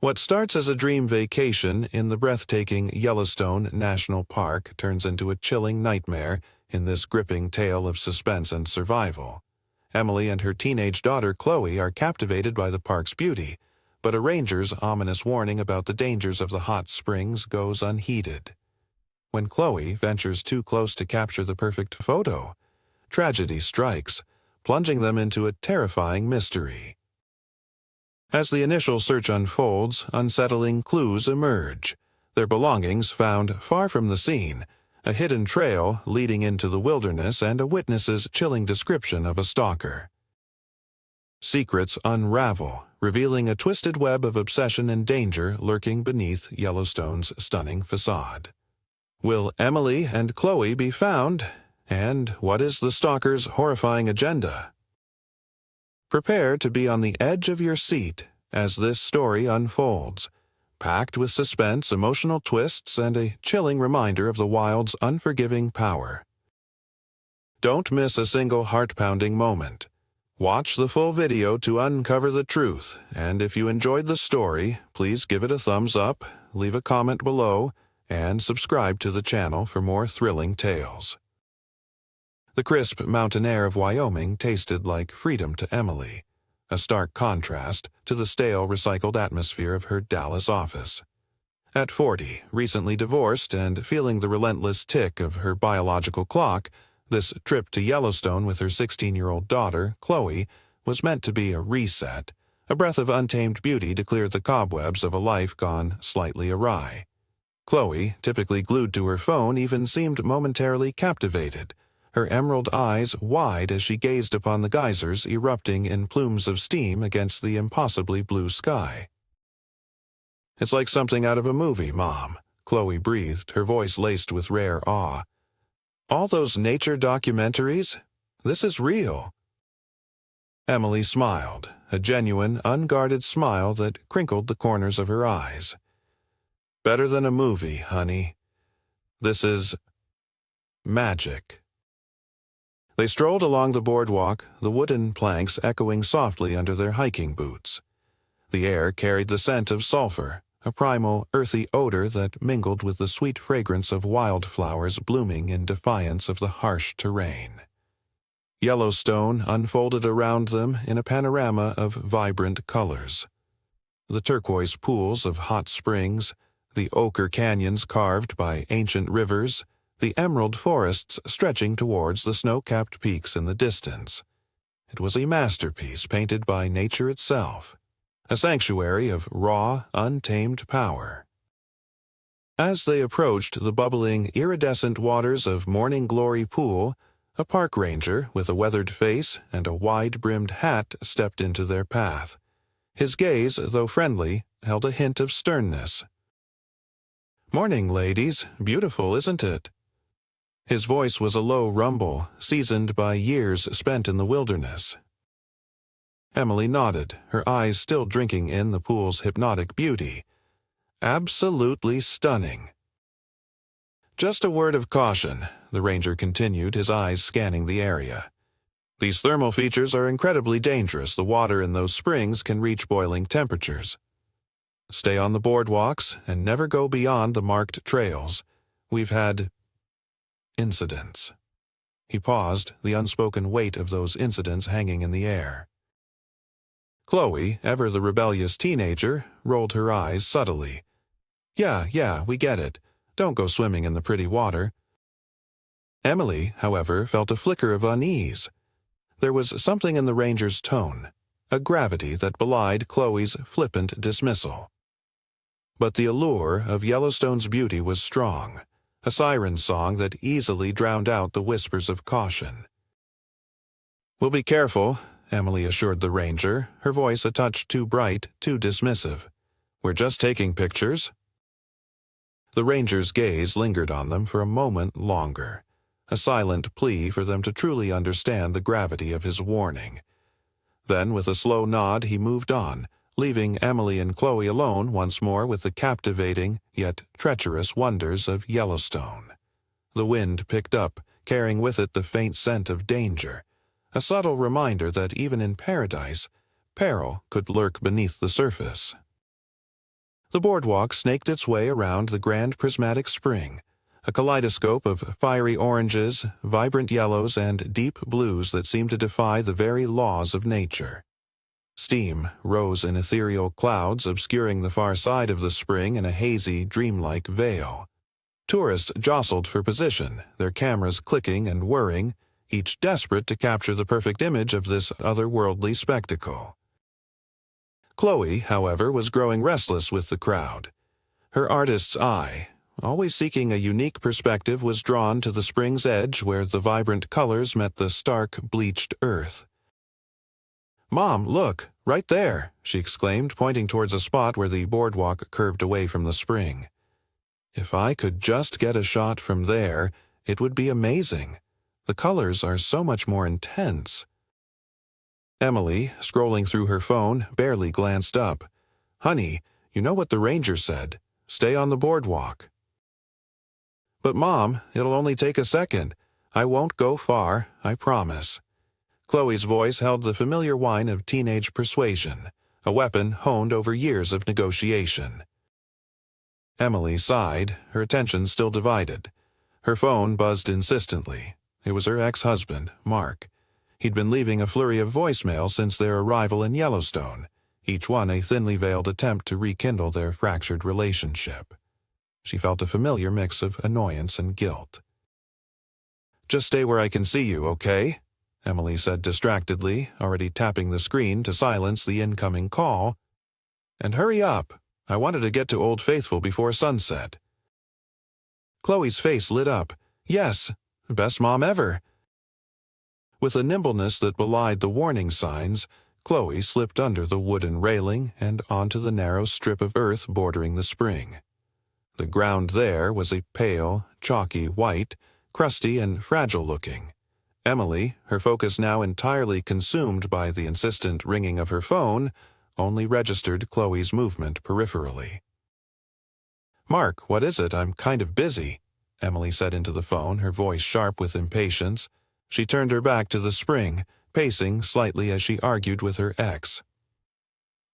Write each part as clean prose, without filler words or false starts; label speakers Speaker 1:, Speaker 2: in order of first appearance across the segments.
Speaker 1: What starts as a dream vacation in the breathtaking Yellowstone National Park turns into a chilling nightmare in this gripping tale of suspense and survival. Emely and her teenage daughter Chloe are captivated by the park's beauty, but a ranger's ominous warning about the dangers of the hot springs goes unheeded. When Chloe ventures too close to capture the perfect photo, tragedy strikes, plunging them into a terrifying mystery. As the initial search unfolds, unsettling clues emerge. Their belongings found far from the scene, a hidden trail leading into the wilderness, and a witness's chilling description of a stalker. Secrets unravel, revealing a twisted web of obsession and danger lurking beneath Yellowstone's stunning facade. Will Emely and Chloe be found? And what is the stalker's horrifying agenda? Prepare to be on the edge of your seat as this story unfolds, packed with suspense, emotional twists, and a chilling reminder of the wild's unforgiving power. Don't miss a single heart-pounding moment. Watch the full video to uncover the truth, and if you enjoyed the story, please give it a thumbs up, leave a comment below, and subscribe to the channel for more thrilling tales. The crisp mountain air of Wyoming tasted like freedom to Emely, a stark contrast to the stale, recycled atmosphere of her Dallas office. At 40, recently divorced and feeling the relentless tick of her biological clock, this trip to Yellowstone with her 16-year-old daughter, Chloe, was meant to be a reset, a breath of untamed beauty to clear the cobwebs of a life gone slightly awry. Chloe, typically glued to her phone, even seemed momentarily captivated, her emerald eyes wide as she gazed upon the geysers erupting in plumes of steam against the impossibly blue sky. "It's like something out of a movie, Mom," Chloe breathed, her voice laced with rare awe. "All those nature documentaries? This is real." Emely smiled, a genuine, unguarded smile that crinkled the corners of her eyes. "Better than a movie, honey. This is magic." They strolled along the boardwalk, the wooden planks echoing softly under their hiking boots. The air carried the scent of sulfur, a primal, earthy odor that mingled with the sweet fragrance of wildflowers blooming in defiance of the harsh terrain. Yellowstone unfolded around them in a panorama of vibrant colors. The turquoise pools of hot springs, the ochre canyons carved by ancient rivers, the emerald forests stretching towards the snow-capped peaks in the distance. It was a masterpiece painted by nature itself, a sanctuary of raw, untamed power. As they approached the bubbling, iridescent waters of Morning Glory Pool, a park ranger with a weathered face and a wide-brimmed hat stepped into their path. His gaze, though friendly, held a hint of sternness. "Morning, ladies. Beautiful, isn't it?" His voice was a low rumble, seasoned by years spent in the wilderness. Emely nodded, her eyes still drinking in the pool's hypnotic beauty. "Absolutely stunning." "Just a word of caution," the ranger continued, his eyes scanning the area. "These thermal features are incredibly dangerous. The water in those springs can reach boiling temperatures. Stay on the boardwalks and never go beyond the marked trails. We've had incidents." He paused, the unspoken weight of those incidents hanging in the air. Chloe, ever the rebellious teenager, rolled her eyes subtly. Yeah, we get it. Don't go swimming in the pretty water." Emely, however, felt a flicker of unease. There was something in the ranger's tone, a gravity that belied Chloe's flippant dismissal. But the allure of Yellowstone's beauty was strong, a siren song that easily drowned out the whispers of caution. "We'll be careful," Emely assured the ranger, her voice a touch too bright, too dismissive. "We're just taking pictures." The ranger's gaze lingered on them for a moment longer, a silent plea for them to truly understand the gravity of his warning. Then, with a slow nod, he moved on, leaving Emely and Chloe alone once more with the captivating, yet treacherous wonders of Yellowstone. The wind picked up, carrying with it the faint scent of danger, a subtle reminder that even in paradise, peril could lurk beneath the surface. The boardwalk snaked its way around the grand prismatic spring, a kaleidoscope of fiery oranges, vibrant yellows, and deep blues that seemed to defy the very laws of nature. Steam rose in ethereal clouds, obscuring the far side of the spring in a hazy, dreamlike veil. Tourists jostled for position, their cameras clicking and whirring, each desperate to capture the perfect image of this otherworldly spectacle. Chloe, however, was growing restless with the crowd. Her artist's eye, always seeking a unique perspective, was drawn to the spring's edge where the vibrant colors met the stark, bleached earth. "Mom, look, right there," she exclaimed, pointing towards a spot where the boardwalk curved away from the spring. "If I could just get a shot from there, it would be amazing. The colors are so much more intense." Emily, scrolling through her phone, barely glanced up. "Honey, you know what the ranger said. Stay on the boardwalk." "But Mom, it'll only take a second. I won't go far, I promise." Chloe's voice held the familiar whine of teenage persuasion, a weapon honed over years of negotiation. Emily sighed, her attention still divided. Her phone buzzed insistently. It was her ex-husband, Mark. He'd been leaving a flurry of voicemails since their arrival in Yellowstone, each one a thinly veiled attempt to rekindle their fractured relationship. She felt a familiar mix of annoyance and guilt. "Just stay where I can see you, okay?" Emily said distractedly, already tapping the screen to silence the incoming call. "And hurry up. I wanted to get to Old Faithful before sunset." Chloe's face lit up. "Yes, best mom ever." With a nimbleness that belied the warning signs, Chloe slipped under the wooden railing and onto the narrow strip of earth bordering the spring. The ground there was a pale, chalky white, crusty and fragile-looking. Emily, her focus now entirely consumed by the insistent ringing of her phone, only registered Chloe's movement peripherally. "Mark, what is it? I'm kind of busy," Emily said into the phone, her voice sharp with impatience. She turned her back to the spring, pacing slightly as she argued with her ex.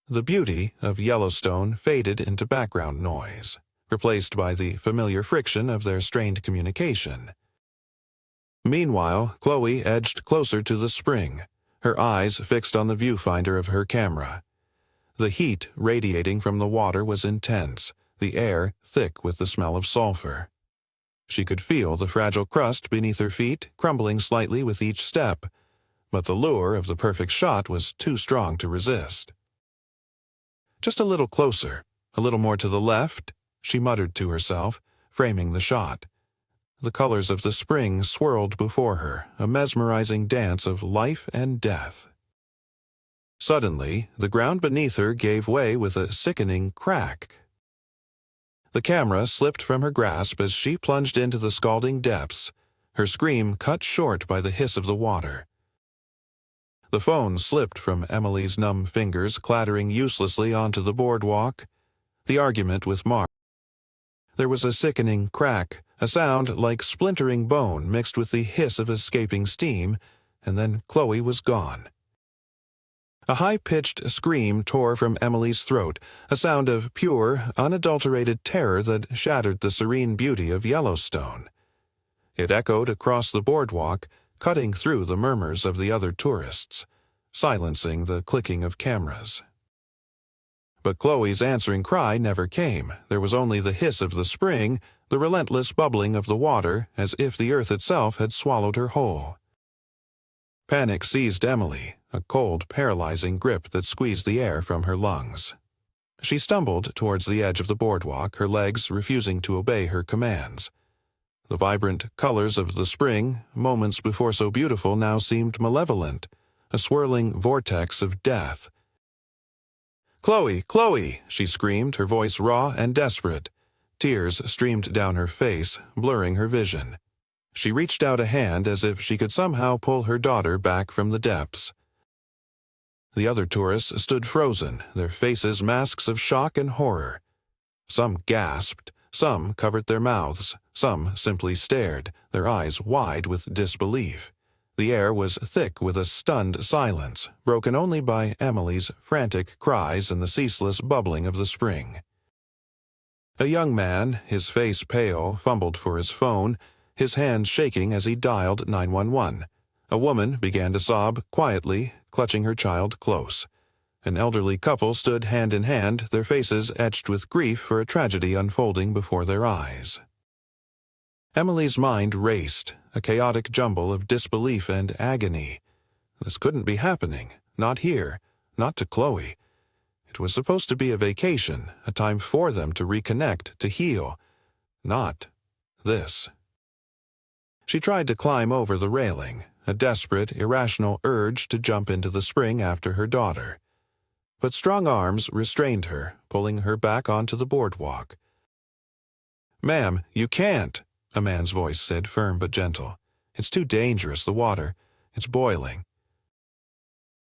Speaker 1: The beauty of Yellowstone faded into background noise, replaced by the familiar friction of their strained communication. Meanwhile, Chloe edged closer to the spring, her eyes fixed on the viewfinder of her camera. The heat radiating from the water was intense, the air thick with the smell of sulfur. She could feel the fragile crust beneath her feet crumbling slightly with each step, but the lure of the perfect shot was too strong to resist. "Just a little closer, a little more to the left," she muttered to herself, framing the shot. The colors of the spring swirled before her, a mesmerizing dance of life and death. Suddenly, the ground beneath her gave way with a sickening crack. The camera slipped from her grasp as she plunged into the scalding depths, her scream cut short by the hiss of the water. The phone slipped from Emily's numb fingers, clattering uselessly onto the boardwalk. The argument with Mark. There was a sickening crack, a sound like splintering bone mixed with the hiss of escaping steam, and then Chloe was gone. A high-pitched scream tore from Emily's throat, a sound of pure, unadulterated terror that shattered the serene beauty of Yellowstone. It echoed across the boardwalk, cutting through the murmurs of the other tourists, silencing the clicking of cameras. But Chloe's answering cry never came. There was only the hiss of the spring, the relentless bubbling of the water, as if the earth itself had swallowed her whole. Panic seized Emily, a cold, paralyzing grip that squeezed the air from her lungs. She stumbled towards the edge of the boardwalk, her legs refusing to obey her commands. The vibrant colors of the spring, moments before so beautiful, now seemed malevolent, a swirling vortex of death. "Chloe, Chloe!" she screamed, her voice raw and desperate. Tears streamed down her face, blurring her vision. She reached out a hand as if she could somehow pull her daughter back from the depths. The other tourists stood frozen, their faces masks of shock and horror. Some gasped, some covered their mouths, some simply stared, their eyes wide with disbelief. The air was thick with a stunned silence, broken only by Emily's frantic cries and the ceaseless bubbling of the spring. A young man, his face pale, fumbled for his phone, his hand shaking as he dialed 911. A woman began to sob quietly, clutching her child close. An elderly couple stood hand in hand, their faces etched with grief for a tragedy unfolding before their eyes. Emily's mind raced, a chaotic jumble of disbelief and agony. This couldn't be happening. Not here. Not to Chloe. It was supposed to be a vacation, a time for them to reconnect, to heal. Not this. She tried to climb over the railing, a desperate, irrational urge to jump into the spring after her daughter. But strong arms restrained her, pulling her back onto the boardwalk. "Ma'am, you can't," a man's voice said, firm but gentle. "It's too dangerous, the water. It's boiling."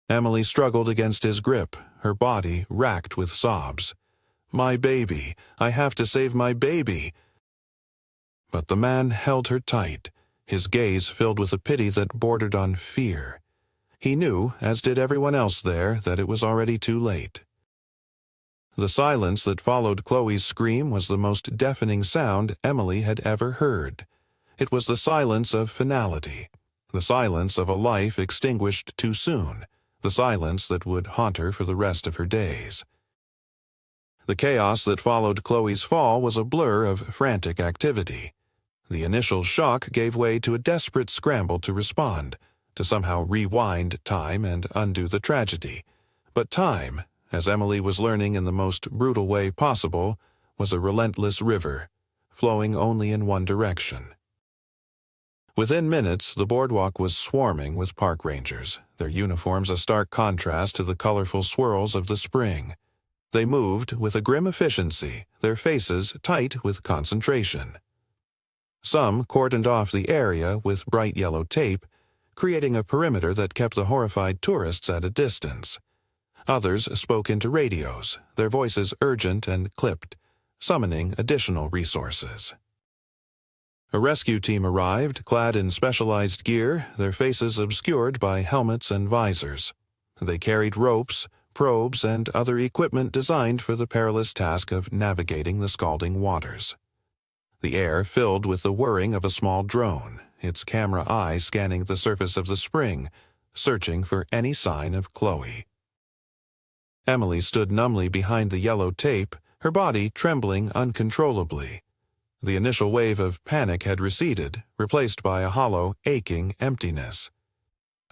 Speaker 1: Emily struggled against his grip, her body racked with sobs. "My baby. I have to save my baby." But the man held her tight, his gaze filled with a pity that bordered on fear. He knew, as did everyone else there, that it was already too late. The silence that followed Chloe's scream was the most deafening sound Emily had ever heard. It was the silence of finality, the silence of a life extinguished too soon, the silence that would haunt her for the rest of her days. The chaos that followed Chloe's fall was a blur of frantic activity. The initial shock gave way to a desperate scramble to respond, to somehow rewind time and undo the tragedy. But time, as Emily was learning in the most brutal way possible, was a relentless river, flowing only in one direction. Within minutes, the boardwalk was swarming with park rangers, their uniforms a stark contrast to the colorful swirls of the spring. They moved with a grim efficiency, their faces tight with concentration. Some cordoned off the area with bright yellow tape, creating a perimeter that kept the horrified tourists at a distance. Others spoke into radios, their voices urgent and clipped, summoning additional resources. A rescue team arrived, clad in specialized gear, their faces obscured by helmets and visors. They carried ropes, probes, and other equipment designed for the perilous task of navigating the scalding waters. The air filled with the whirring of a small drone, its camera eye scanning the surface of the spring, searching for any sign of Chloe. Emily stood numbly behind the yellow tape, her body trembling uncontrollably. The initial wave of panic had receded, replaced by a hollow, aching emptiness.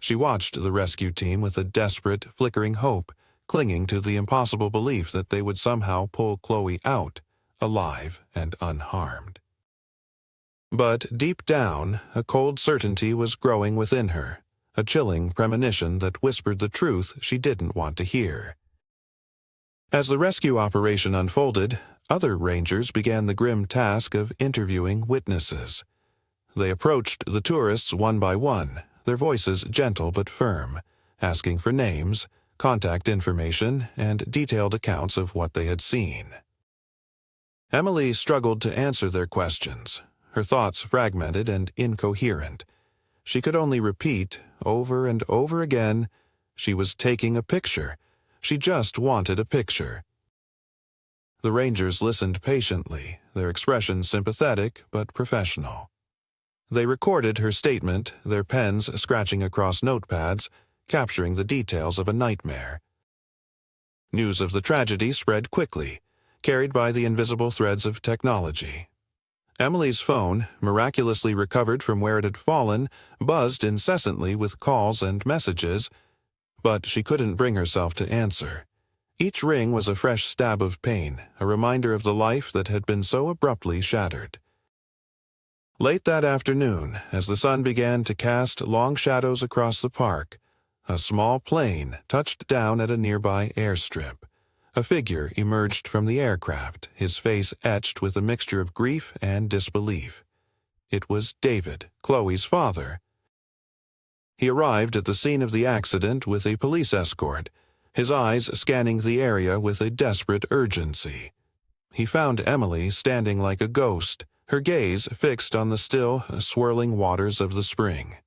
Speaker 1: She watched the rescue team with a desperate, flickering hope, clinging to the impossible belief that they would somehow pull Chloe out, alive and unharmed. But deep down, a cold certainty was growing within her, a chilling premonition that whispered the truth she didn't want to hear. As the rescue operation unfolded, other rangers began the grim task of interviewing witnesses. They approached the tourists one by one, their voices gentle but firm, asking for names, contact information, and detailed accounts of what they had seen. Emily struggled to answer their questions, her thoughts fragmented and incoherent. She could only repeat, over and over again, she was taking a picture. She just wanted a picture. The rangers listened patiently, their expressions sympathetic but professional. They recorded her statement, their pens scratching across notepads, capturing the details of a nightmare. News of the tragedy spread quickly, carried by the invisible threads of technology. Emily's phone, miraculously recovered from where it had fallen, buzzed incessantly with calls and messages, but she couldn't bring herself to answer. Each ring was a fresh stab of pain, a reminder of the life that had been so abruptly shattered. Late that afternoon, as the sun began to cast long shadows across the park, a small plane touched down at a nearby airstrip. A figure emerged from the aircraft, his face etched with a mixture of grief and disbelief. It was David, Chloe's father. He arrived at the scene of the accident with a police escort, his eyes scanning the area with a desperate urgency. He found Emily standing like a ghost, her gaze fixed on the still, swirling waters of the spring.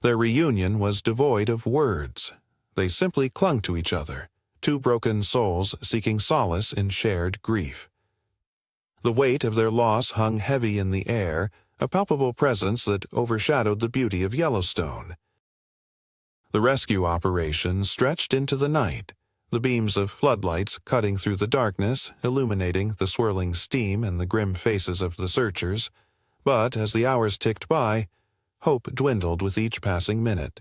Speaker 1: Their reunion was devoid of words. They simply clung to each other, two broken souls seeking solace in shared grief. The weight of their loss hung heavy in the air, a palpable presence that overshadowed the beauty of Yellowstone. The rescue operation stretched into the night, the beams of floodlights cutting through the darkness, illuminating the swirling steam and the grim faces of the searchers. But as the hours ticked by, hope dwindled with each passing minute.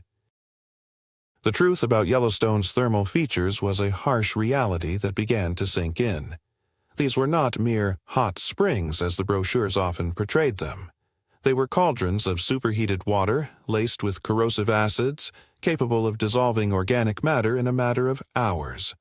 Speaker 1: The truth about Yellowstone's thermal features was a harsh reality that began to sink in. These were not mere hot springs as the brochures often portrayed them. They were cauldrons of superheated water, laced with corrosive acids, capable of dissolving organic matter in a matter of hours.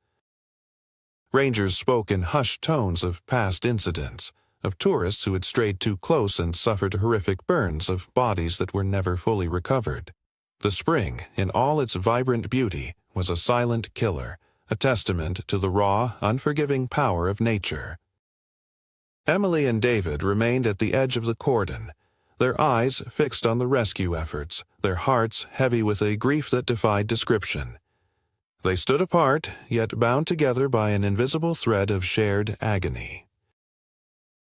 Speaker 1: Rangers spoke in hushed tones of past incidents, of tourists who had strayed too close and suffered horrific burns, of bodies that were never fully recovered. The spring, in all its vibrant beauty, was a silent killer, a testament to the raw, unforgiving power of nature. Emely and David remained at the edge of the cordon, their eyes fixed on the rescue efforts, their hearts heavy with a grief that defied description. They stood apart, yet bound together by an invisible thread of shared agony.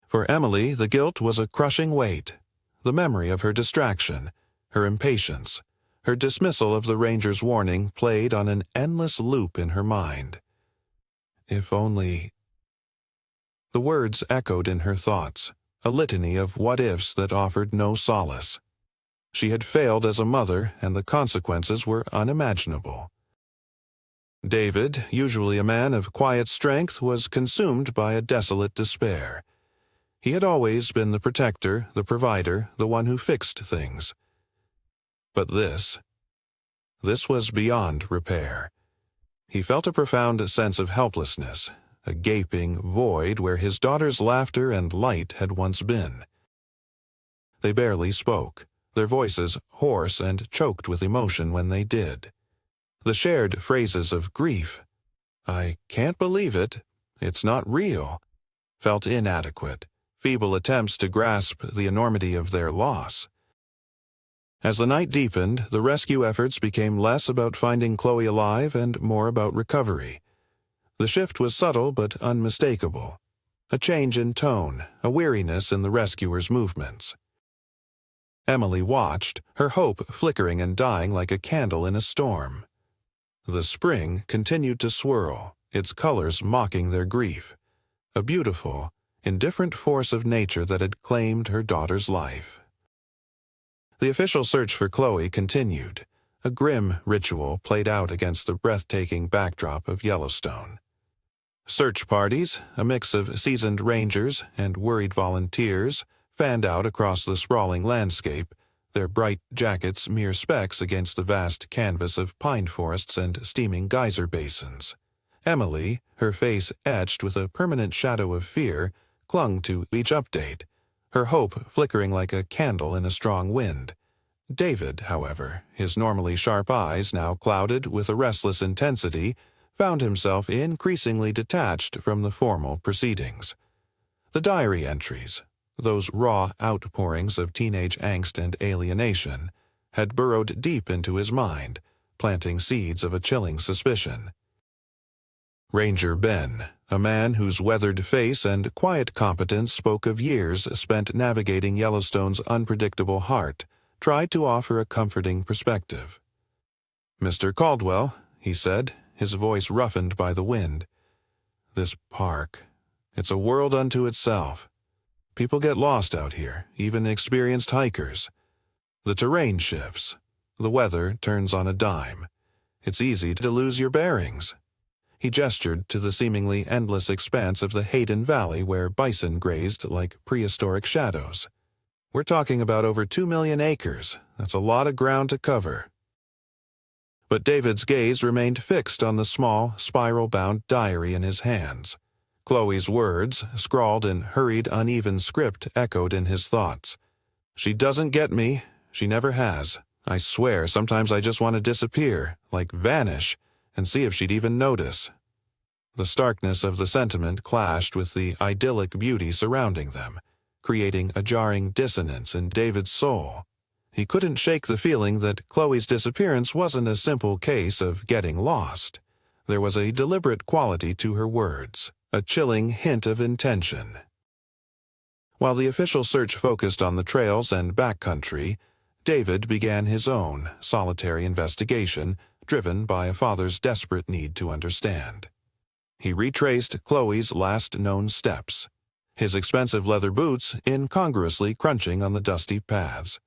Speaker 1: For Emely, the guilt was a crushing weight, the memory of her distraction, her impatience, her dismissal of the ranger's warning played on an endless loop in her mind. If only... The words echoed in her thoughts, a litany of what-ifs that offered no solace. She had failed as a mother, and the consequences were unimaginable. David, usually a man of quiet strength, was consumed by a desolate despair. He had always been the protector, the provider, the one who fixed things. But this was beyond repair. He felt a profound sense of helplessness, a gaping void where his daughter's laughter and light had once been. They barely spoke, their voices hoarse and choked with emotion when they did. The shared phrases of grief, "I can't believe it," "It's not real," felt inadequate, feeble attempts to grasp the enormity of their loss. As the night deepened, the rescue efforts became less about finding Chloe alive and more about recovery. The shift was subtle but unmistakable, a change in tone, a weariness in the rescuers' movements. Emely watched, her hope flickering and dying like a candle in a storm. The spring continued to swirl, its colors mocking their grief, a beautiful, indifferent force of nature that had claimed her daughter's life. The official search for Chloe continued, a grim ritual played out against the breathtaking backdrop of Yellowstone. Search parties, a mix of seasoned rangers and worried volunteers, fanned out across the sprawling landscape, their bright jackets mere specks against the vast canvas of pine forests and steaming geyser basins. Emely, her face etched with a permanent shadow of fear, clung to each update, her hope flickering like a candle in a strong wind. David, however, his normally sharp eyes now clouded with a restless intensity, found himself increasingly detached from the formal proceedings. The diary entries, those raw outpourings of teenage angst and alienation, had burrowed deep into his mind, planting seeds of a chilling suspicion. Ranger Ben, a man whose weathered face and quiet competence spoke of years spent navigating Yellowstone's unpredictable heart, tried to offer a comforting perspective. "Mr. Caldwell," he said, his voice roughened by the wind, "this park, it's a world unto itself. People get lost out here, even experienced hikers. The terrain shifts. The weather turns on a dime. It's easy to lose your bearings." He gestured to the seemingly endless expanse of the Hayden Valley where bison grazed like prehistoric shadows. "We're talking about over 2 million acres. That's a lot of ground to cover." But David's gaze remained fixed on the small, spiral-bound diary in his hands. Chloe's words, scrawled in hurried, uneven script, echoed in his thoughts. "She doesn't get me. She never has. I swear, sometimes I just want to disappear, like vanish, and see if she'd even notice." The starkness of the sentiment clashed with the idyllic beauty surrounding them, creating a jarring dissonance in David's soul. He couldn't shake the feeling that Chloe's disappearance wasn't a simple case of getting lost. There was a deliberate quality to her words, a chilling hint of intention. While the official search focused on the trails and backcountry, David began his own solitary investigation, driven by a father's desperate need to understand. He retraced Chloe's last known steps, his expensive leather boots incongruously crunching on the dusty paths.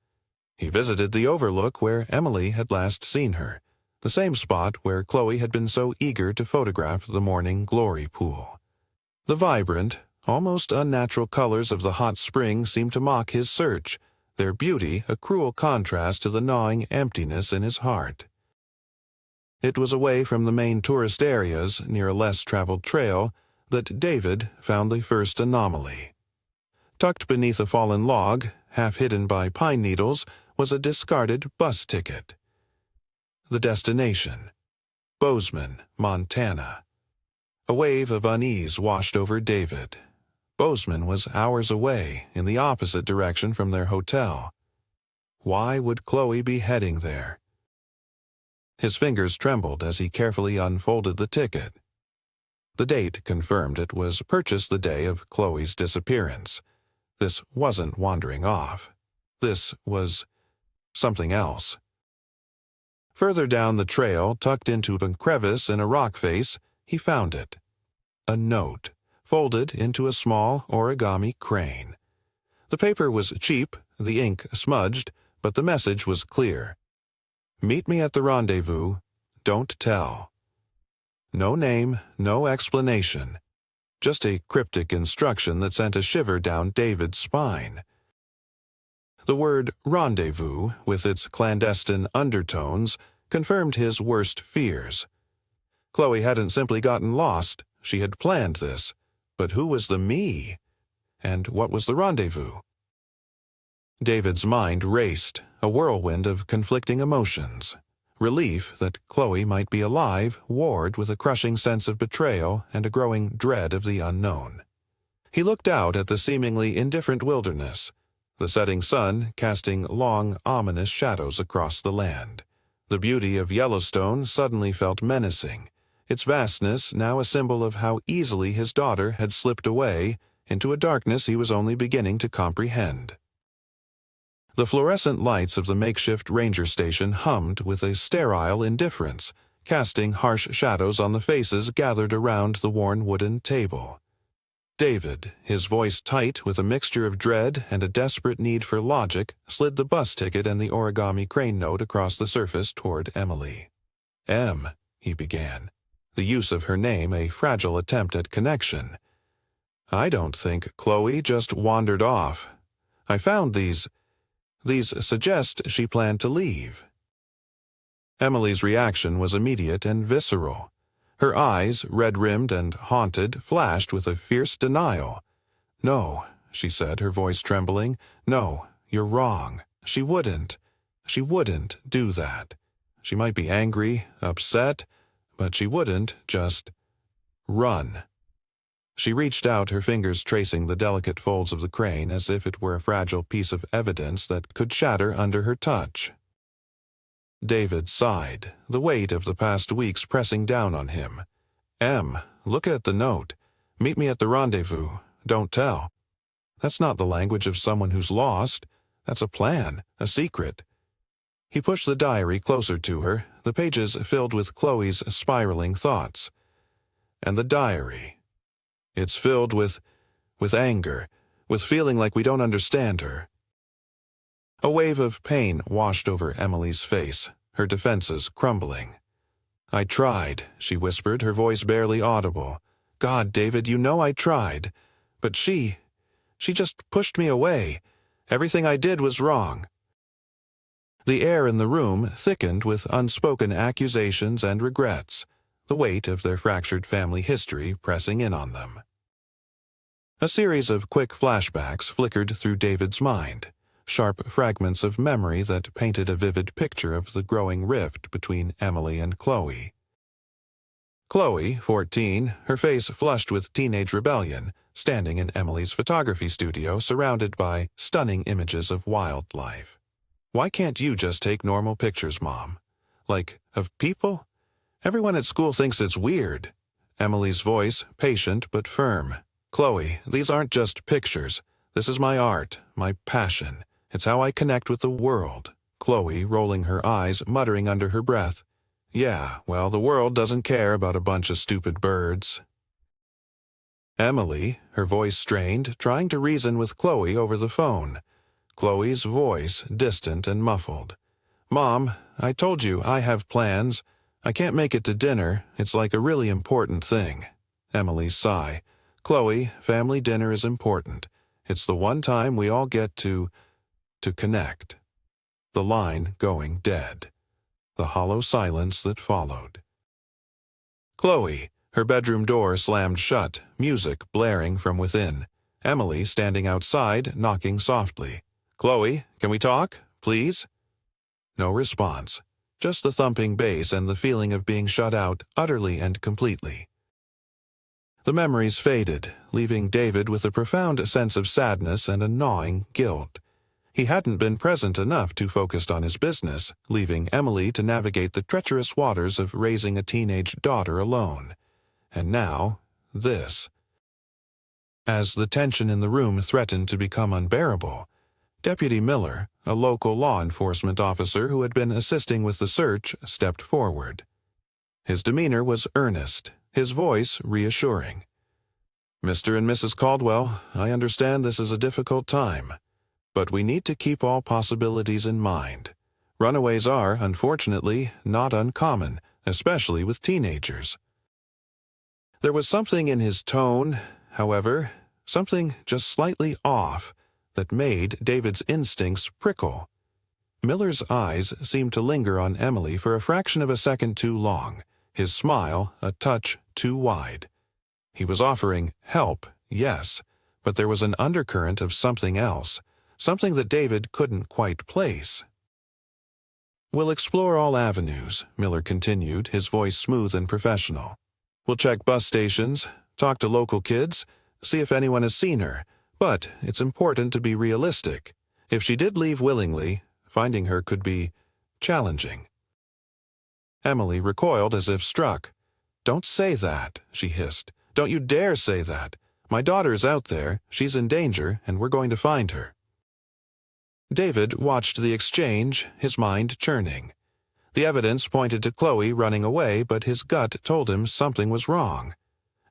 Speaker 1: He visited the overlook where Emely had last seen her, the same spot where Chloe had been so eager to photograph the morning glory pool. The vibrant, almost unnatural colors of the hot spring seemed to mock his search, their beauty a cruel contrast to the gnawing emptiness in his heart. It was away from the main tourist areas, near a less traveled trail, that David found the first anomaly. Tucked beneath a fallen log, half hidden by pine needles, was a discarded bus ticket. The destination: Bozeman, Montana. A wave of unease washed over David. Bozeman was hours away, in the opposite direction from their hotel. Why would Chloe be heading there? His fingers trembled as he carefully unfolded the ticket. The date confirmed it was purchased the day of Chloe's disappearance. This wasn't wandering off. This was something else. Further down the trail, tucked into a crevice in a rock face, he found it. A note, folded into a small origami crane. The paper was cheap, the ink smudged, but the message was clear. Meet me at the rendezvous. Don't tell. No name, no explanation. Just a cryptic instruction that sent a shiver down David's spine. The word rendezvous, with its clandestine undertones, confirmed his worst fears. Chloe hadn't simply gotten lost, she had planned this. But who was the me? And what was the rendezvous? David's mind raced, a whirlwind of conflicting emotions. Relief that Chloe might be alive warred with a crushing sense of betrayal and a growing dread of the unknown. He looked out at the seemingly indifferent wilderness, the setting sun casting long, ominous shadows across the land. The beauty of Yellowstone suddenly felt menacing, its vastness now a symbol of how easily his daughter had slipped away into a darkness he was only beginning to comprehend. The fluorescent lights of the makeshift ranger station hummed with a sterile indifference, casting harsh shadows on the faces gathered around the worn wooden table. David, his voice tight with a mixture of dread and a desperate need for logic, slid the bus ticket and the origami crane note across the surface toward Emely. He began, the use of her name a fragile attempt at connection. I don't think Chloe just wandered off. I found these suggest she planned to leave. Emily's reaction was immediate and visceral. Her eyes, red-rimmed and haunted, flashed with a fierce denial. No, she said, her voice trembling. No, you're wrong. She wouldn't do that. She might be angry, upset, but she wouldn't just run. She reached out, her fingers tracing the delicate folds of the crane as if it were a fragile piece of evidence that could shatter under her touch. David sighed, the weight of the past weeks pressing down on him. Look at the note. Meet me at the rendezvous. Don't tell. That's not the language of someone who's lost. That's a plan, a secret. He pushed the diary closer to her, the pages filled with Chloe's spiraling thoughts. And the diary. It's filled with anger, with feeling like we don't understand her. A wave of pain washed over Emily's face, her defenses crumbling. I tried, she whispered, her voice barely audible. God, David, you know I tried. But she just pushed me away. Everything I did was wrong. The air in the room thickened with unspoken accusations and regrets, the weight of their fractured family history pressing in on them. A series of quick flashbacks flickered through David's mind, sharp fragments of memory that painted a vivid picture of the growing rift between Emely and Chloe. Chloe, 14, her face flushed with teenage rebellion, standing in Emily's photography studio surrounded by stunning images of wildlife. Why can't you just take normal pictures, Mom? Like, of people? Everyone at school thinks it's weird. Emily's voice, patient but firm. Chloe, these aren't just pictures. This is my art, my passion. It's how I connect with the world. Chloe, rolling her eyes, muttering under her breath. Yeah, well, the world doesn't care about a bunch of stupid birds. Emily, her voice strained, trying to reason with Chloe over the phone. Chloe's voice distant and muffled. Mom, I told you I have plans. I can't make it to dinner. It's like a really important thing. Emily's sigh. Chloe, family dinner is important. It's the one time we all get to connect. The line going dead. The hollow silence that followed. Chloe, her bedroom door slammed shut, music blaring from within. Emily standing outside, knocking softly. Chloe, can we talk, please? No response. Just the thumping bass and the feeling of being shut out utterly and completely. The memories faded, leaving David with a profound sense of sadness and a gnawing guilt. He hadn't been present enough to focus on his business, leaving Emily to navigate the treacherous waters of raising a teenage daughter alone. And now, this. As the tension in the room threatened to become unbearable, Deputy Miller, a local law enforcement officer who had been assisting with the search, stepped forward. His demeanor was earnest, his voice reassuring. Mr. and Mrs. Caldwell, I understand this is a difficult time, but we need to keep all possibilities in mind. Runaways are, unfortunately, not uncommon, especially with teenagers. There was something in his tone, however, something just slightly off, that made David's instincts prickle. Miller's eyes seemed to linger on Emily for a fraction of a second too long, his smile a touch too wide. He was offering help, yes, but there was an undercurrent of something else, something that David couldn't quite place. We'll explore all avenues, Miller continued, his voice smooth and professional. We'll check bus stations, talk to local kids, see if anyone has seen her, but it's important to be realistic. If she did leave willingly, finding her could be challenging. Emily recoiled as if struck. Don't say that, she hissed. Don't you dare say that. My daughter's out there, she's in danger, and we're going to find her. David watched the exchange, his mind churning. The evidence pointed to Chloe running away, but his gut told him something was wrong.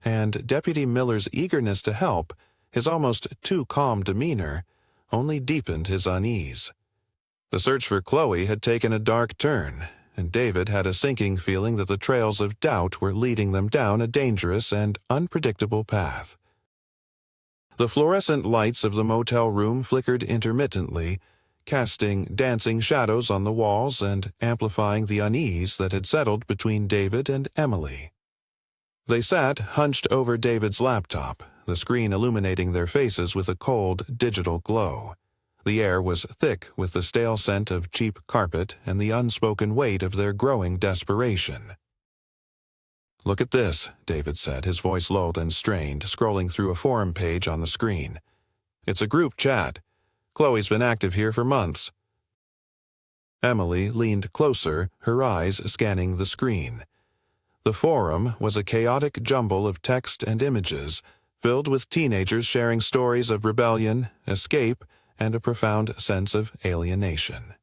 Speaker 1: And Deputy Miller's eagerness to help, his almost too calm demeanor, only deepened his unease. The search for Chloe had taken a dark turn, and David had a sinking feeling that the trails of doubt were leading them down a dangerous and unpredictable path. The fluorescent lights of the motel room flickered intermittently, casting dancing shadows on the walls and amplifying the unease that had settled between David and Emily. They sat hunched over David's laptop, the screen illuminating their faces with a cold, digital glow. The air was thick with the stale scent of cheap carpet and the unspoken weight of their growing desperation. Look at this, David said, his voice low and strained, scrolling through a forum page on the screen. It's a group chat. Chloe's been active here for months. Emily leaned closer, her eyes scanning the screen. The forum was a chaotic jumble of text and images, filled with teenagers sharing stories of rebellion, escape, and a profound sense of alienation.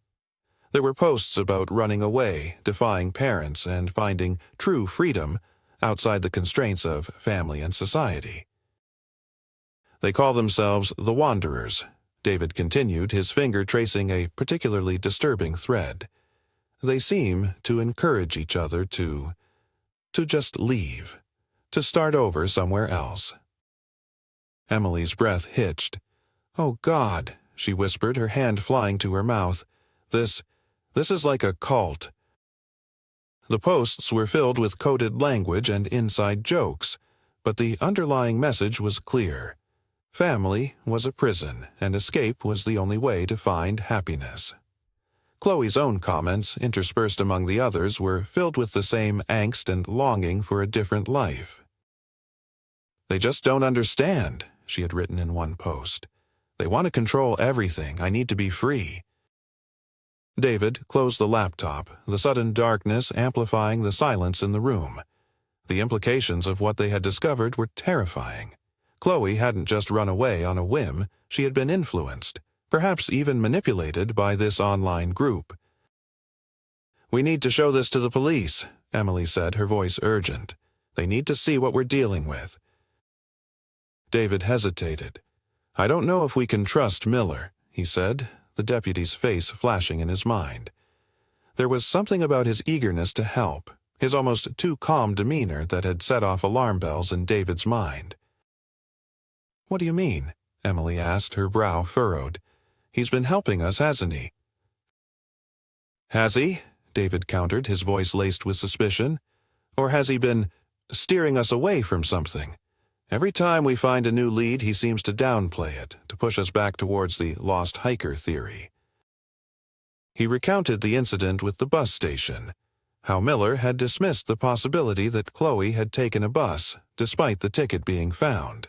Speaker 1: There were posts about running away, defying parents, and finding true freedom outside the constraints of family and society. They call themselves the Wanderers, David continued, his finger tracing a particularly disturbing thread. They seem to encourage each other to just leave, to start over somewhere else. Emily's breath hitched. Oh, God, she whispered, her hand flying to her mouth. This is like a cult. The posts were filled with coded language and inside jokes, but the underlying message was clear. Family was a prison, and escape was the only way to find happiness. Chloe's own comments, interspersed among the others, were filled with the same angst and longing for a different life. They just don't understand, she had written in one post. They want to control everything. I need to be free. David closed the laptop, the sudden darkness amplifying the silence in the room. The implications of what they had discovered were terrifying. Chloe hadn't just run away on a whim, she had been influenced, perhaps even manipulated by this online group. "We need to show this to the police," Emely said, her voice urgent. "They need to see what we're dealing with." David hesitated. "I don't know if we can trust Miller," he said, the deputy's face flashing in his mind. There was something about his eagerness to help, his almost too calm demeanor that had set off alarm bells in David's mind. "What do you mean?" Emely asked, her brow furrowed. "He's been helping us, hasn't he?" "Has he?" David countered, his voice laced with suspicion. "Or has he been steering us away from something? Every time we find a new lead, he seems to downplay it, to push us back towards the lost hiker theory." He recounted the incident with the bus station, how Miller had dismissed the possibility that Chloe had taken a bus, despite the ticket being found.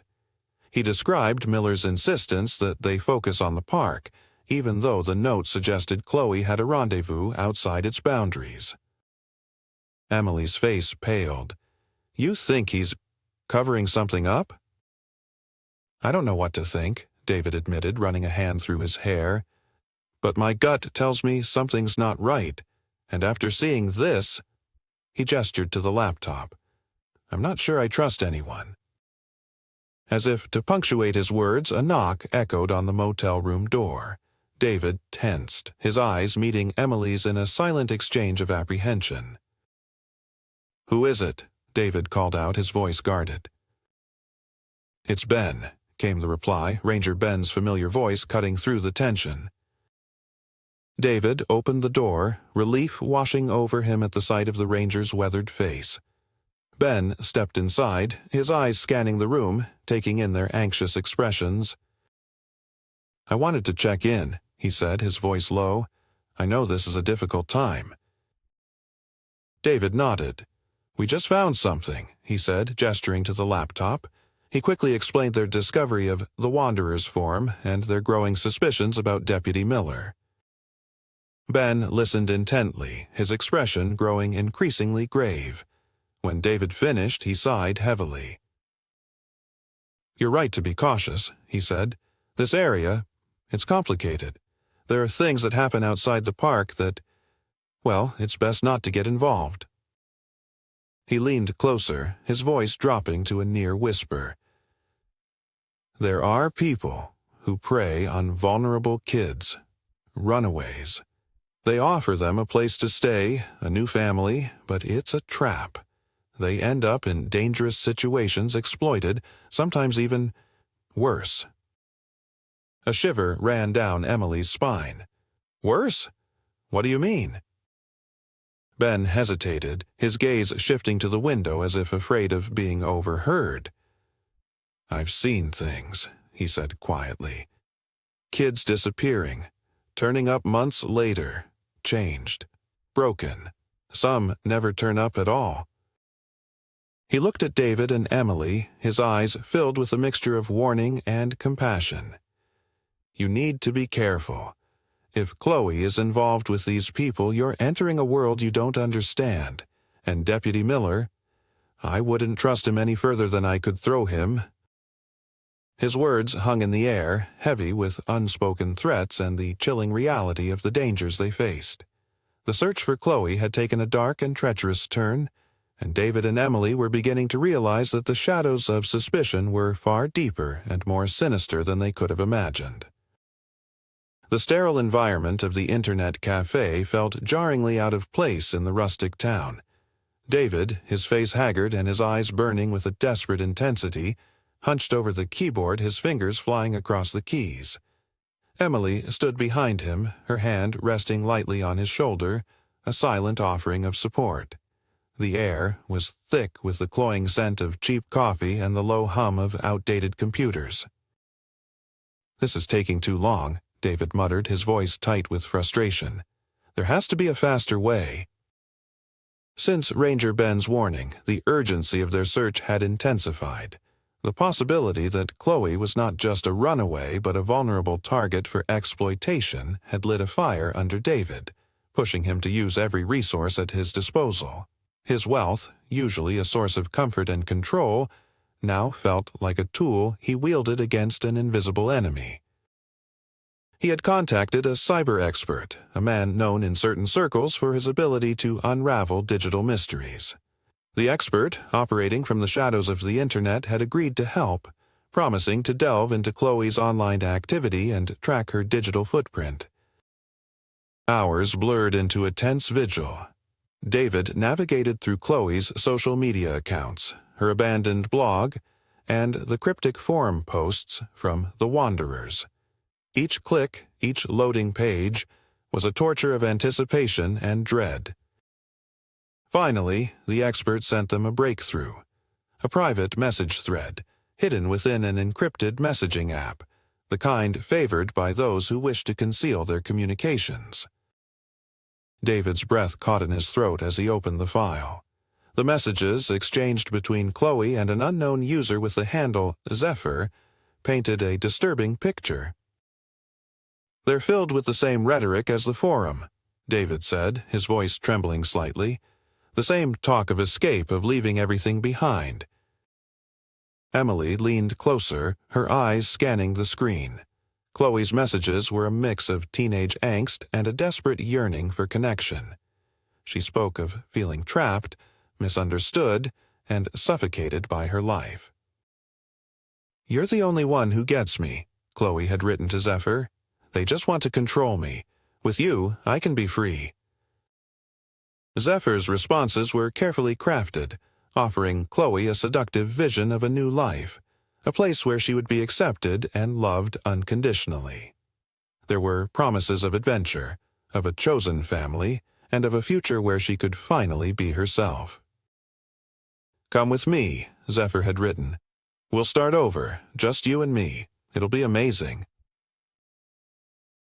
Speaker 1: He described Miller's insistence that they focus on the park, even though the note suggested Chloe had a rendezvous outside its boundaries. Emily's face paled. "You think he's covering something up?" "I don't know what to think," David admitted, running a hand through his hair. "But my gut tells me something's not right, and after seeing this—" He gestured to the laptop. "I'm not sure I trust anyone." As if to punctuate his words, a knock echoed on the motel room door. David tensed, his eyes meeting Emily's in a silent exchange of apprehension. "Who is it?" David called out, his voice guarded. "It's Ben," came the reply, Ranger Ben's familiar voice cutting through the tension. David opened the door, relief washing over him at the sight of the ranger's weathered face. Ben stepped inside, his eyes scanning the room, taking in their anxious expressions. "I wanted to check in," he said, his voice low. "I know this is a difficult time." David nodded. "We just found something," he said, gesturing to the laptop. He quickly explained their discovery of the Wanderer's form and their growing suspicions about Deputy Miller. Ben listened intently, his expression growing increasingly grave. When David finished, he sighed heavily. "You're right to be cautious," he said. "This area, it's complicated. There are things that happen outside the park that, well, it's best not to get involved." He leaned closer, his voice dropping to a near whisper. "There are people who prey on vulnerable kids, runaways. They offer them a place to stay, a new family, but it's a trap. They end up in dangerous situations, exploited, sometimes even worse." A shiver ran down Emily's spine. "Worse? What do you mean?" Ben hesitated, his gaze shifting to the window as if afraid of being overheard. "I've seen things," he said quietly. "Kids disappearing, turning up months later, changed, broken. Some never turn up at all." He looked at David and Emely, his eyes filled with a mixture of warning and compassion. "You need to be careful. If Chloe is involved with these people, you're entering a world you don't understand. And Deputy Miller, I wouldn't trust him any further than I could throw him." His words hung in the air, heavy with unspoken threats and the chilling reality of the dangers they faced. The search for Chloe had taken a dark and treacherous turn, and David and Emely were beginning to realize that the shadows of suspicion were far deeper and more sinister than they could have imagined. The sterile environment of the internet cafe felt jarringly out of place in the rustic town. David, his face haggard and his eyes burning with a desperate intensity, hunched over the keyboard, his fingers flying across the keys. Emely stood behind him, her hand resting lightly on his shoulder, a silent offering of support. The air was thick with the cloying scent of cheap coffee and the low hum of outdated computers. "This is taking too long," David muttered, his voice tight with frustration. "There has to be a faster way." Since Ranger Ben's warning, the urgency of their search had intensified. The possibility that Chloe was not just a runaway but a vulnerable target for exploitation had lit a fire under David, pushing him to use every resource at his disposal. His wealth, usually a source of comfort and control, now felt like a tool he wielded against an invisible enemy. He had contacted a cyber expert, a man known in certain circles for his ability to unravel digital mysteries. The expert, operating from the shadows of the internet, had agreed to help, promising to delve into Chloe's online activity and track her digital footprint. Hours blurred into a tense vigil. David navigated through Chloe's social media accounts, her abandoned blog, and the cryptic forum posts from The Wanderers. Each click, each loading page, was a torture of anticipation and dread. Finally, the expert sent them a breakthrough, a private message thread, hidden within an encrypted messaging app, the kind favored by those who wish to conceal their communications. David's breath caught in his throat as he opened the file. The messages, exchanged between Chloe and an unknown user with the handle Zephyr, painted a disturbing picture. "They're filled with the same rhetoric as the forum," David said, his voice trembling slightly. "The same talk of escape, of leaving everything behind." Emely leaned closer, her eyes scanning the screen. Chloe's messages were a mix of teenage angst and a desperate yearning for connection. She spoke of feeling trapped, misunderstood, and suffocated by her life. "You're the only one who gets me," Chloe had written to Zephyr. "They just want to control me. With you, I can be free." Zephyr's responses were carefully crafted, offering Chloe a seductive vision of a new life, a place where she would be accepted and loved unconditionally. There were promises of adventure, of a chosen family, and of a future where she could finally be herself. "Come with me," Zephyr had written. "We'll start over, just you and me. It'll be amazing."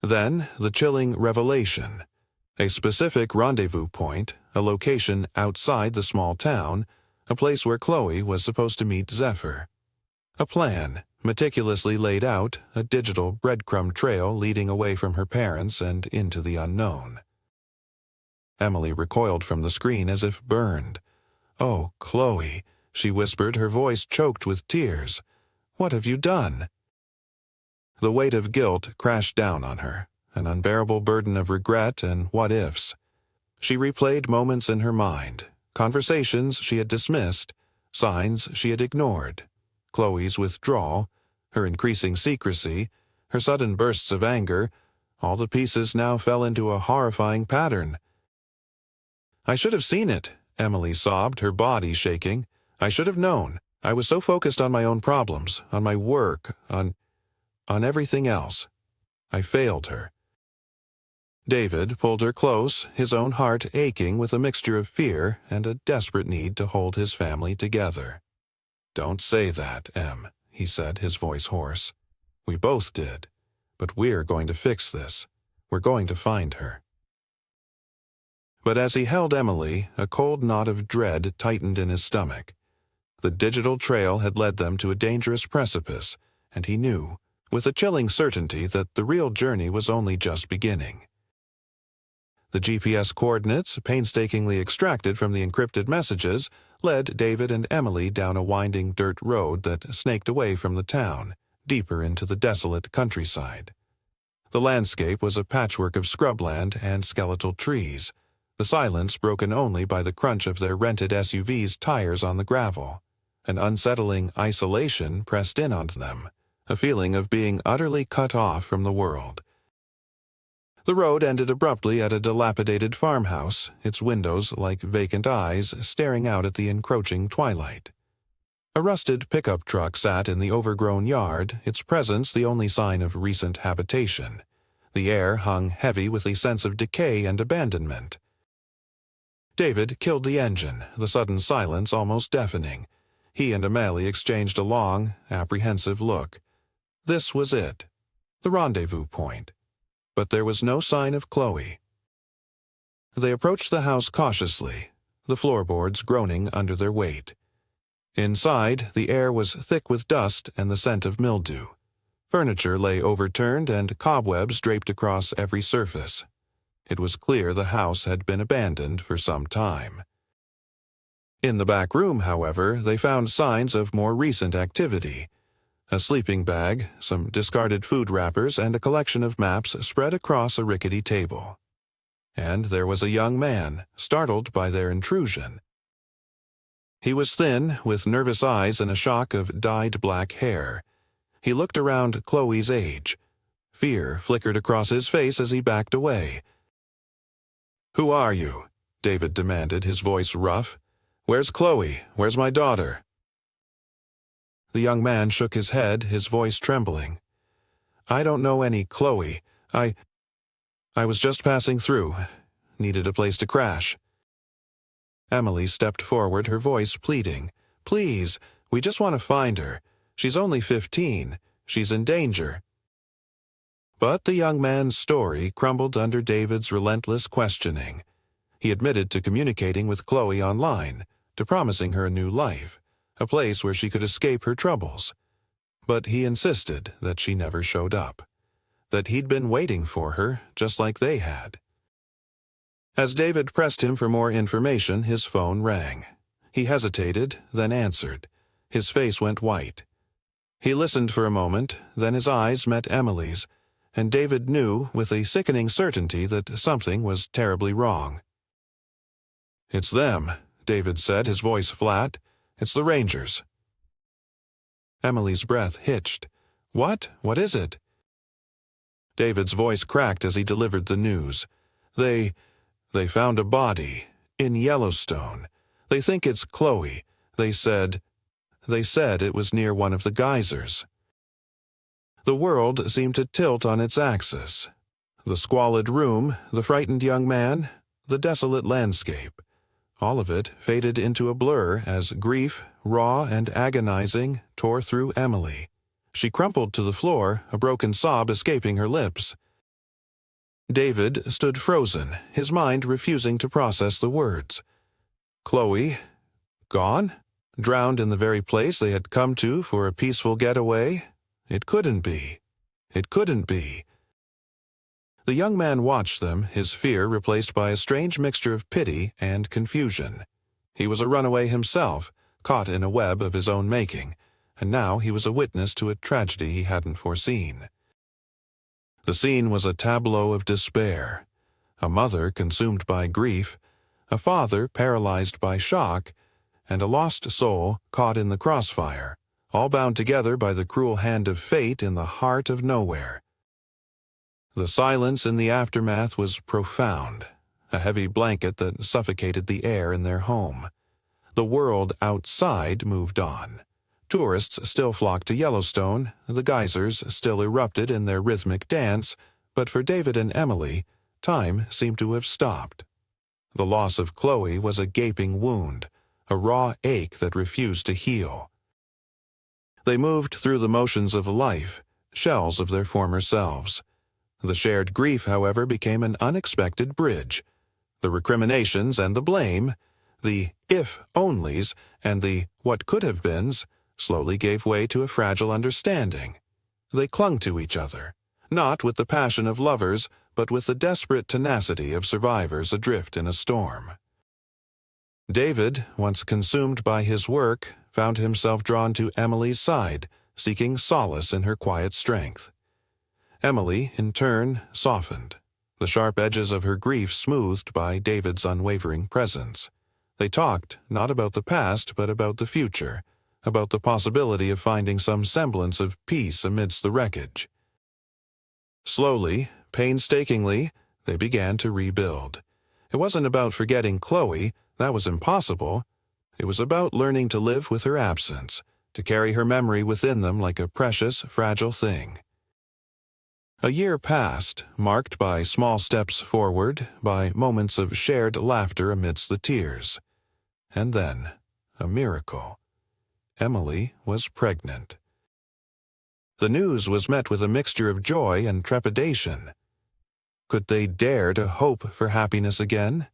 Speaker 1: Then, the chilling revelation. A specific rendezvous point, a location outside the small town, a place where Chloe was supposed to meet Zephyr. A plan, meticulously laid out, a digital breadcrumb trail leading away from her parents and into the unknown. Emely recoiled from the screen as if burned. "Oh, Chloe," she whispered, her voice choked with tears. "What have you done?" The weight of guilt crashed down on her, an unbearable burden of regret and what-ifs. She replayed moments in her mind, conversations she had dismissed, signs she had ignored. Chloe's withdrawal, her increasing secrecy, her sudden bursts of anger, all the pieces now fell into a horrifying pattern. "I should have seen it," Emely sobbed, her body shaking. "I should have known. I was so focused on my own problems, on my work, on everything else. I failed her." David pulled her close, his own heart aching with a mixture of fear and a desperate need to hold his family together. "Don't say that, Em," he said, his voice hoarse. "We both did. But we're going to fix this. We're going to find her." But as he held Emely, a cold knot of dread tightened in his stomach. The digital trail had led them to a dangerous precipice, and he knew, with a chilling certainty, that the real journey was only just beginning. The GPS coordinates, painstakingly extracted from the encrypted messages, led David and Emely down a winding dirt road that snaked away from the town, deeper into the desolate countryside. The landscape was a patchwork of scrubland and skeletal trees, the silence broken only by the crunch of their rented SUV's tires on the gravel. An unsettling isolation pressed in on them, a feeling of being utterly cut off from the world. The road ended abruptly at a dilapidated farmhouse, its windows like vacant eyes staring out at the encroaching twilight. A rusted pickup truck sat in the overgrown yard, its presence the only sign of recent habitation. The air hung heavy with a sense of decay and abandonment. David killed the engine, the sudden silence almost deafening. He and Emely exchanged a long, apprehensive look. This was it, the rendezvous point. But there was no sign of Chloe. They approached the house cautiously, the floorboards groaning under their weight. Inside, the air was thick with dust and the scent of mildew. Furniture lay overturned and cobwebs draped across every surface. It was clear the house had been abandoned for some time. In the back room, however, they found signs of more recent activity. A sleeping bag, some discarded food wrappers, and a collection of maps spread across a rickety table. And there was a young man, startled by their intrusion. He was thin, with nervous eyes and a shock of dyed black hair. He looked around Chloe's age. Fear flickered across his face as he backed away. "Who are you?" David demanded, his voice rough. "Where's Chloe? Where's my daughter?" The young man shook his head, his voice trembling. "I don't know any Chloe. I was just passing through. Needed a place to crash." Emily stepped forward, her voice pleading. "Please, we just want to find her. She's only 15. She's in danger." But the young man's story crumbled under David's relentless questioning. He admitted to communicating with Chloe online, to promising her a new life, a place where she could escape her troubles. But he insisted that she never showed up, that he'd been waiting for her just like they had. As David pressed him for more information, his phone rang. He hesitated, then answered. His face went white. He listened for a moment, then his eyes met Emily's, and David knew with a sickening certainty that something was terribly wrong. "It's them," David said, his voice flat. "It's the Rangers." Emily's breath hitched. "What? What is it?" David's voice cracked as he delivered the news. They found a body in Yellowstone. They think it's Chloe. They said it was near one of the geysers. The world seemed to tilt on its axis. The squalid room, the frightened young man, the desolate landscape. All of it faded into a blur as grief, raw and agonizing, tore through Emily. She crumpled to the floor, a broken sob escaping her lips. David stood frozen, his mind refusing to process the words. Chloe? Gone? Drowned in the very place they had come to for a peaceful getaway? It couldn't be. It couldn't be. The young man watched them, his fear replaced by a strange mixture of pity and confusion. He was a runaway himself, caught in a web of his own making, and now he was a witness to a tragedy he hadn't foreseen. The scene was a tableau of despair. A mother consumed by grief, a father paralyzed by shock, and a lost soul caught in the crossfire, all bound together by the cruel hand of fate in the heart of nowhere. The silence in the aftermath was profound, a heavy blanket that suffocated the air in their home. The world outside moved on. Tourists still flocked to Yellowstone, the geysers still erupted in their rhythmic dance, but for David and Emily, time seemed to have stopped. The loss of Chloe was a gaping wound, a raw ache that refused to heal. They moved through the motions of life, shells of their former selves. The shared grief, however, became an unexpected bridge. The recriminations and the blame, the if-onlys and the what-could-have-beens, slowly gave way to a fragile understanding. They clung to each other, not with the passion of lovers, but with the desperate tenacity of survivors adrift in a storm. David, once consumed by his work, found himself drawn to Emily's side, seeking solace in her quiet strength. Emily, in turn, softened, the sharp edges of her grief smoothed by David's unwavering presence. They talked not about the past, but about the future, about the possibility of finding some semblance of peace amidst the wreckage. Slowly, painstakingly, they began to rebuild. It wasn't about forgetting Chloe, that was impossible. It was about learning to live with her absence, to carry her memory within them like a precious, fragile thing. A year passed, marked by small steps forward, by moments of shared laughter amidst the tears. And then, a miracle. Emily was pregnant. The news was met with a mixture of joy and trepidation. Could they dare to hope for happiness again?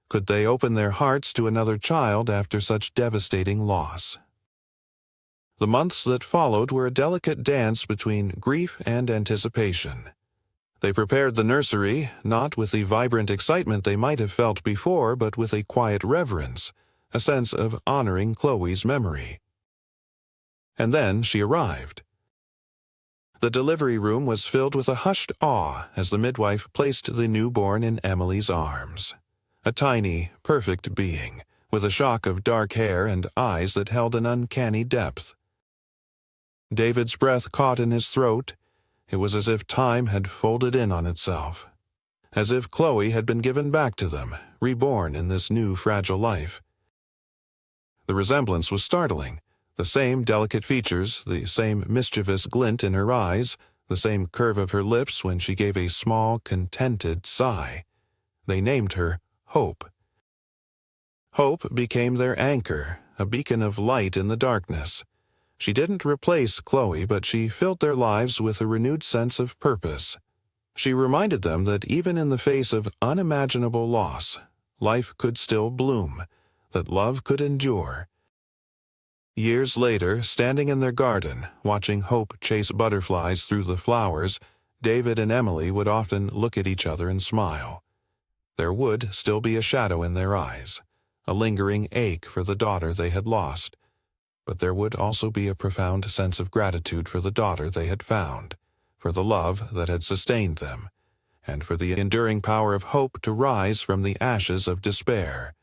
Speaker 1: Could they open their hearts to another child after such devastating loss? The months that followed were a delicate dance between grief and anticipation. They prepared the nursery, not with the vibrant excitement they might have felt before, but with a quiet reverence, a sense of honoring Chloe's memory. And then she arrived. The delivery room was filled with a hushed awe as the midwife placed the newborn in Emely's arms. A tiny, perfect being, with a shock of dark hair and eyes that held an uncanny depth. David's breath caught in his throat. It was as if time had folded in on itself, as if Chloe had been given back to them, reborn in this new fragile life. The resemblance was startling. The same delicate features, the same mischievous glint in her eyes, the same curve of her lips when she gave a small, contented sigh. They named her Hope. Hope became their anchor, a beacon of light in the darkness. She didn't replace Chloe, but she filled their lives with a renewed sense of purpose. She reminded them that even in the face of unimaginable loss, life could still bloom, that love could endure. Years later, standing in their garden, watching Hope chase butterflies through the flowers, David and Emely would often look at each other and smile. There would still be a shadow in their eyes, a lingering ache for the daughter they had lost, but there would also be a profound sense of gratitude for the daughter they had found, for the love that had sustained them, and for the enduring power of hope to rise from the ashes of despair.